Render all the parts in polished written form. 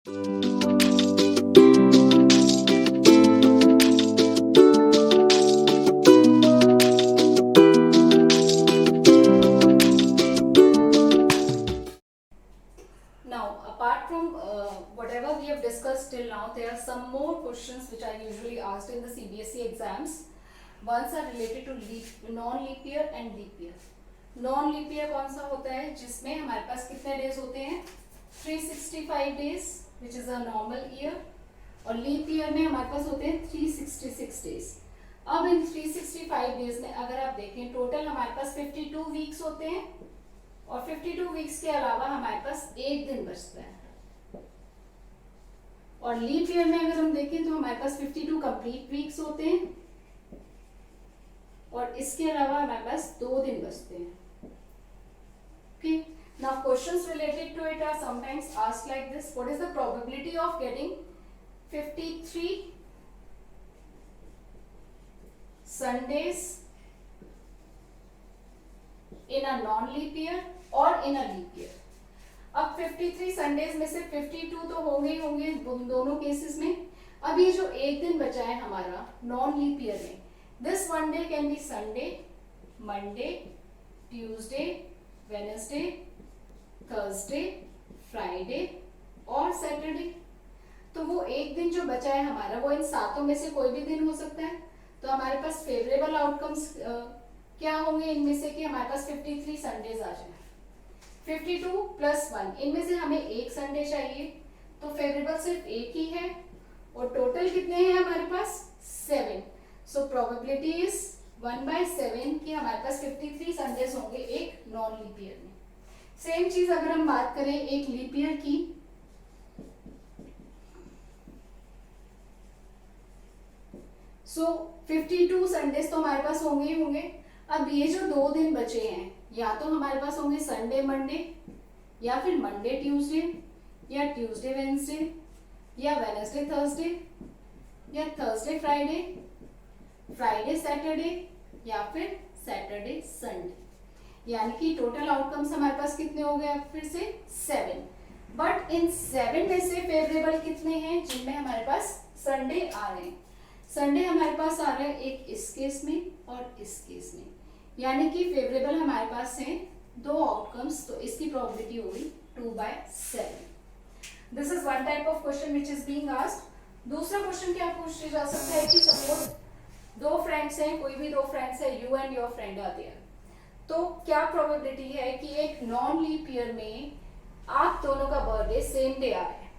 Now, apart from whatever we have discussed till now, there are some more questions which are usually asked in the CBSE exams. Ones are related to non-leap year and leap year. Non-leap year कौन सा होता है जिसमें हमारे पास कितने days होते हैं 365 days which is a normal year, और लीप ईयर में हमारे पास होते हैं 366 डेज. अब इन 365 डेज में अगर आप देखें टोटल हमारे पास 52 वीक्स होते हैं, और 52 वीक्स के अलावा हमारे पास एक दिन बचता है. और लीप ईयर में अगर हम देखें तो हमारे पास 52 कंप्लीट वीक्स होते हैं, और इसके अलावा हमारे पास 2 दिन बचते हैं. Okay. Now questions related to it are sometimes asked like this. What is the probability of getting 53 Sundays in a non-leap year or in a leap year? अब 53 संडेज में से 52 तो होंगे ही होंगे दोनों केसेस में. अब ये जो एक दिन बचा है हमारा नॉन लीप ईयर में, this one day can be Sunday, Monday, Tuesday, Wednesday, Thursday, Friday और सैटरडे. तो वो एक दिन जो बचा है हमारा वो इन सातों में से कोई भी दिन हो सकता है. तो हमारे पास फेवरेबल आउटकम्स क्या होंगे इनमें से कि हमारे पास 53 संडेज आ जाए. 52 प्लस 1 इनमें से हमें एक संडे चाहिए, तो फेवरेबल सिर्फ एक ही है, और टोटल कितने हैं हमारे पास 7. सो प्रोबेबिलिटी इज 1/7 कि हमारे पास 53 संडेज होंगे एक नॉन लीप ईयर में. सेम चीज अगर हम बात करें एक लीप ईयर की, सो 52 संडेज तो हमारे पास होंगे ही होंगे. अब ये जो 2 दिन बचे हैं या तो हमारे पास होंगे संडे मंडे, या फिर मंडे ट्यूसडे, या ट्यूसडे वेडनेसडे, या वेडनेसडे थर्सडे, या थर्सडे फ्राइडे, फ्राइडे सैटरडे, या फिर सैटरडे संडे. यानी कि टोटल आउटकम्स हमारे पास कितने हो गए फिर से 7. बट इन 7 में से फेवरेबल कितने हैं जिनमें हमारे पास संडे आ रहे हैं. संडे हमारे पास आ रहा है एक इस केस में और इस केस में, यानी कि फेवरेबल हमारे पास हैं 2 आउटकम्स. तो इसकी प्रोबेबिलिटी होगी 2/7. This is one type of question which is being asked. दूसरा क्वेश्चन क्या पूछा जा सकता है कि सपोज 2 फ्रेंड्स हैं, कोई भी 2 फ्रेंड्स है, you and your friend are there. तो क्या प्रोबेबिलिटी है कि एक नॉन लीप ईयर में आप दोनों का बर्थडे सेम डे आ रहा है.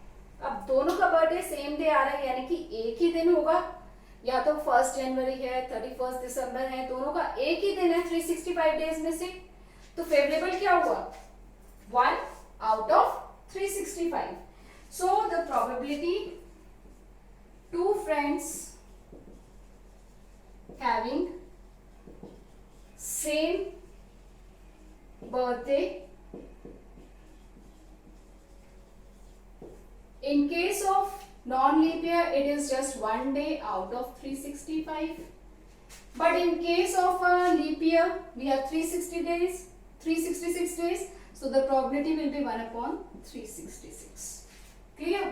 अब दोनों का बर्थडे सेम डे आ रहा है यानी कि एक ही दिन होगा, या तो 1 जनवरी है, 31 दिसंबर है, दोनों का एक ही दिन है 365 डेज में से. तो फेवरेबल क्या हुआ 1 out of 365. So the probability 2 friends having same birthday, in case of non-leap year it is just 1 day out of 365, but in case of a leap year we have 366 days, so the probability will be 1/366. clear?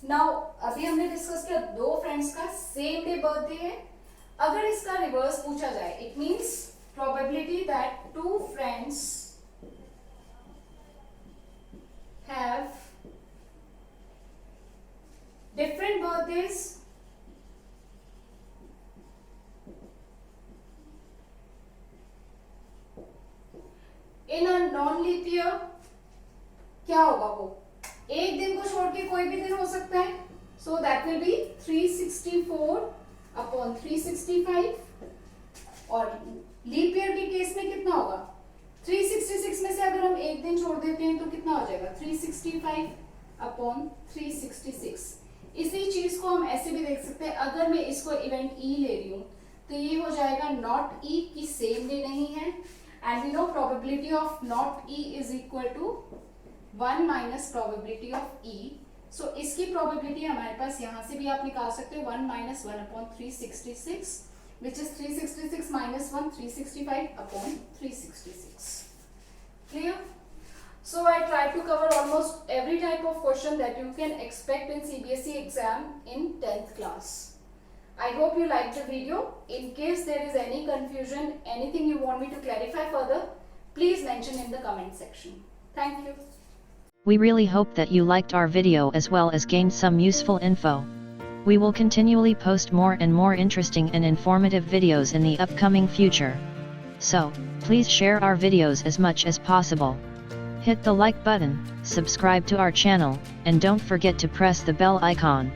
now अभी हमने discuss किया 2 friends का same day birthday है. अगर इसका reverse पूछा जाए it means probability that 2 friends have different birthdays in a non-leap year, क्या होगा वो एक दिन को छोड़ के कोई भी दिन हो सकता है. so that will be 364/365. और लीप ईयर के केस में कितना होगा 366 में से अगर हम एक दिन छोड़ देते हैं तो कितना हो जाएगा 365/366. इसी चीज को हम ऐसे भी देख सकते हैं, अगर मैं इसको इवेंट ई ले रही हूं तो ये हो जाएगा नॉट ई की सेम डे नहीं है, and we know probability of not E is equal to 1 minus probability of E. So इसकी प्रोबेबिलिटी हमारे पास यहां से भी आप निकाल सकते हो 1 - 1/366, which is 366 - 1 365/366. clear? So I tried to cover almost every type of question that you can expect in CBSE exam in 10th class. I hope you liked the video. In case there is any confusion, anything you want me to clarify further, please mention in the comment section. Thank you. We really hope that you liked our video as well as gained some useful info. We will continually post more and more interesting and informative videos in the upcoming future. So, please share our videos as much as possible. Hit the like button, subscribe to our channel, and don't forget to press the bell icon.